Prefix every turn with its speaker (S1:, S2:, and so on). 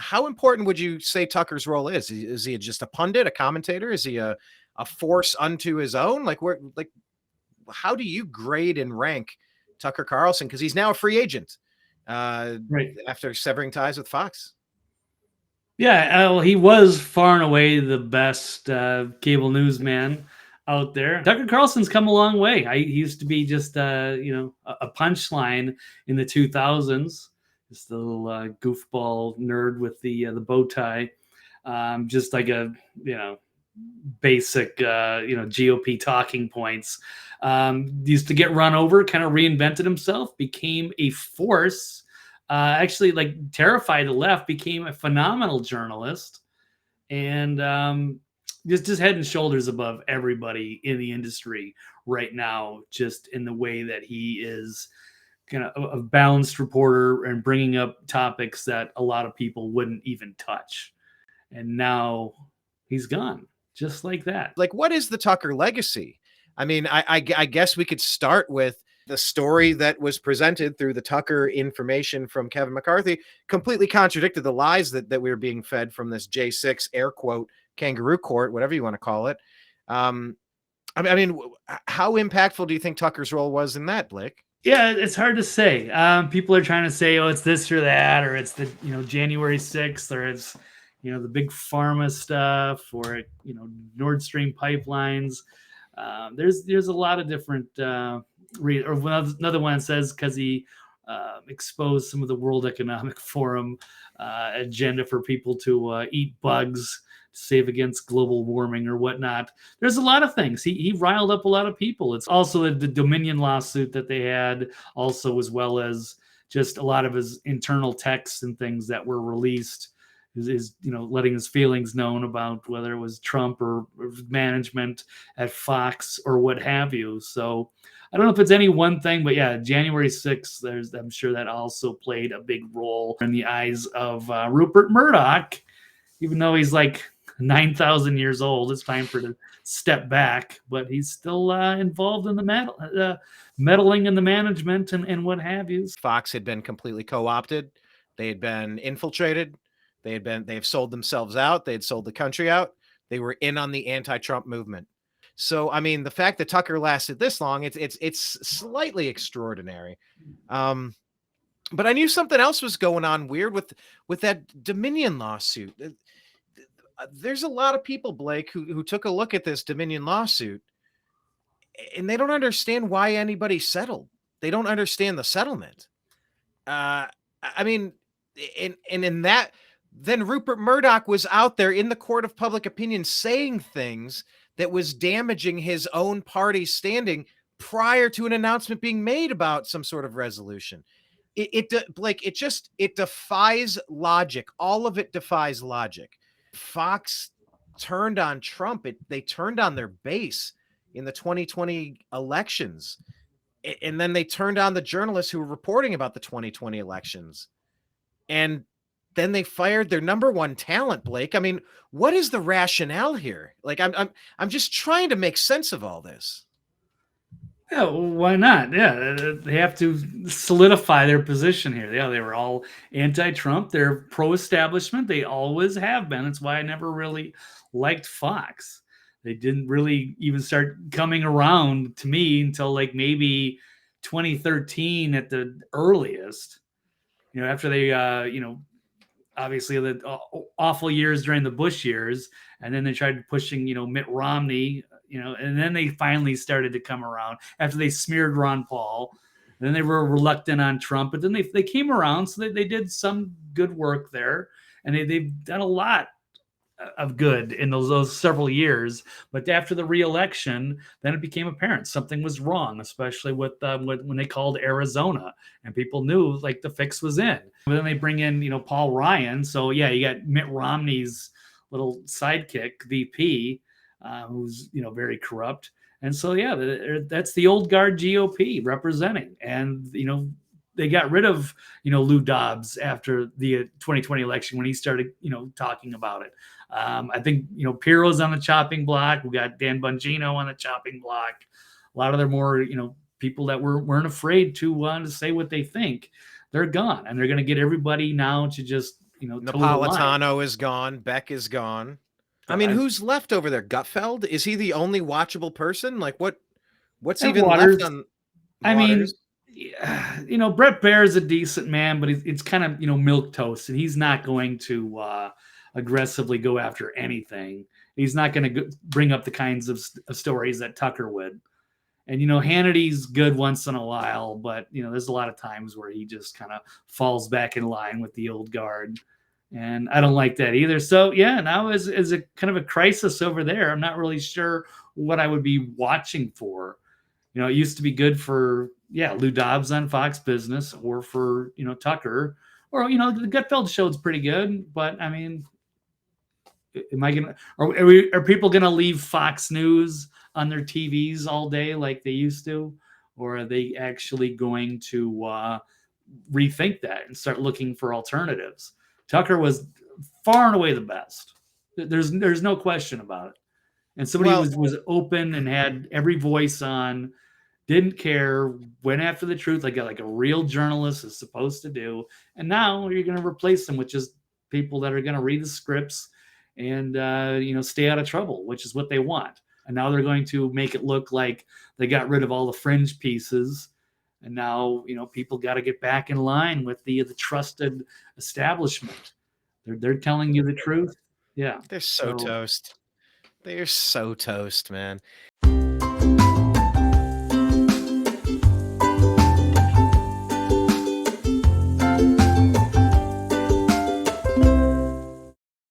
S1: how important would you say Tucker's role is? Is he just a pundit, a commentator? Is he a force unto his own? How do you grade and rank Tucker Carlson? Because he's now a free agent
S2: Right.
S1: after severing ties with Fox.
S2: Yeah, well, he was far and away the best cable newsman out there. Tucker Carlson's come a long way. He used to be just a punchline in the 2000s, just a little goofball nerd with the bow tie, just like a basic GOP talking points. Used to get run over, kind of reinvented himself, became a force. Actually, like, terrified the left, became a phenomenal journalist, and just head and shoulders above everybody in the industry right now, just in the way that he is kind of a balanced reporter and bringing up topics that a lot of people wouldn't even touch. And now he's gone, just like that.
S1: Like, what is the Tucker legacy? I mean, I guess we could start with the story that was presented through the Tucker information from Kevin McCarthy completely contradicted the lies that we were being fed from this J6 air quote kangaroo court, whatever you want to call it. I mean, how impactful do you think Tucker's role was in that, Blake?
S2: Yeah, it's hard to say. People are trying to say, oh, it's this or that, or it's the January 6th, or it's the big pharma stuff, or Nord Stream pipelines. There's a lot of different. Or another one says because he exposed some of the World Economic Forum agenda for people to eat bugs to save against global warming or whatnot. There's a lot of things. He riled up a lot of people. It's also the Dominion lawsuit that they had, also, as well as just a lot of his internal texts and things that were released. Is letting his feelings known about whether it was Trump or management at Fox or what have you. So I don't know if it's any one thing, but yeah, January 6th, I'm sure that also played a big role in the eyes of Rupert Murdoch. Even though he's like 9,000 years old, it's time for him to step back, but he's still involved in the meddling in the management and what have you.
S1: Fox had been completely co-opted. They had been infiltrated. They have sold themselves out. They had sold the country out. They were in on the anti-Trump movement. So, I mean, the fact that Tucker lasted this long, it's slightly extraordinary. But I knew something else was going on weird with that Dominion lawsuit. There's a lot of people, Blake, who took a look at this Dominion lawsuit, and they don't understand why anybody settled. They don't understand the settlement. I mean, in that. Then Rupert Murdoch was out there in the court of public opinion saying things that was damaging his own party's standing prior to an announcement being made about some sort of resolution. Blake, it defies logic. All of it defies logic. Fox turned on Trump. They turned on their base in the 2020 elections. And then they turned on the journalists who were reporting about the 2020 elections. And then they fired their number one talent, Blake. I mean, what is the rationale here? Like, I'm just trying to make sense of all this.
S2: Yeah, well, why not? Yeah, they have to solidify their position here. Yeah, they were all anti-Trump. They're pro-establishment. They always have been. That's why I never really liked Fox. They didn't really even start coming around to me until like maybe 2013 at the earliest. After they, obviously the awful years during the Bush years, and then they tried pushing, Mitt Romney, and then they finally started to come around after they smeared Ron Paul. Then they were reluctant on Trump, but then they came around, so they did some good work there, and they've done a lot of good in those several years. But after the re-election, then it became apparent something was wrong, especially with when they called Arizona, and people knew like the fix was in. But then they bring in Paul Ryan, so yeah, you got Mitt Romney's little sidekick VP, who's very corrupt. And so yeah, that's the old guard GOP representing. And they got rid of Lou Dobbs after the 2020 election when he started talking about it. I think Piro's on the chopping block. We got Dan Bongino on the chopping block. A lot of their more people that weren't afraid to say what they think. They're gone, and they're going to get everybody now to just toe the line.
S1: Napolitano is gone. Beck is gone. I
S2: Yeah,
S1: mean, who's left over there? Gutfeld? Is he the only watchable person? Like what's
S2: and
S1: even left
S2: Waters.
S1: on
S2: I mean,
S1: Waters?
S2: yeah, Brett Baer is a decent man, but it's kind of milk toast, and he's not going to aggressively go after anything. He's not going to bring up the kinds of stories that Tucker would. And Hannity's good once in a while, but there's a lot of times where he just kind of falls back in line with the old guard, and I don't like that either. So yeah, now is a kind of a crisis over there. I'm not really sure what I would be watching for. It used to be good for Lou Dobbs on Fox Business, or for Tucker, or the Gutfeld show's pretty good. But I mean, am I gonna are people gonna leave Fox News on their TVs all day like they used to, or are they actually going to rethink that and start looking for alternatives? Tucker was far and away the best. There's no question about it. And somebody
S1: Well,
S2: was open and had every voice on, didn't care, went after the truth like a real journalist is supposed to do. And now you're going to replace them with just people that are going to read the scripts and stay out of trouble, which is what they want. And now they're going to make it look like they got rid of all the fringe pieces, and now people got to get back in line with the trusted establishment. They're telling you the truth. Yeah.
S1: they're so
S2: So
S1: toast. They're so toast, man.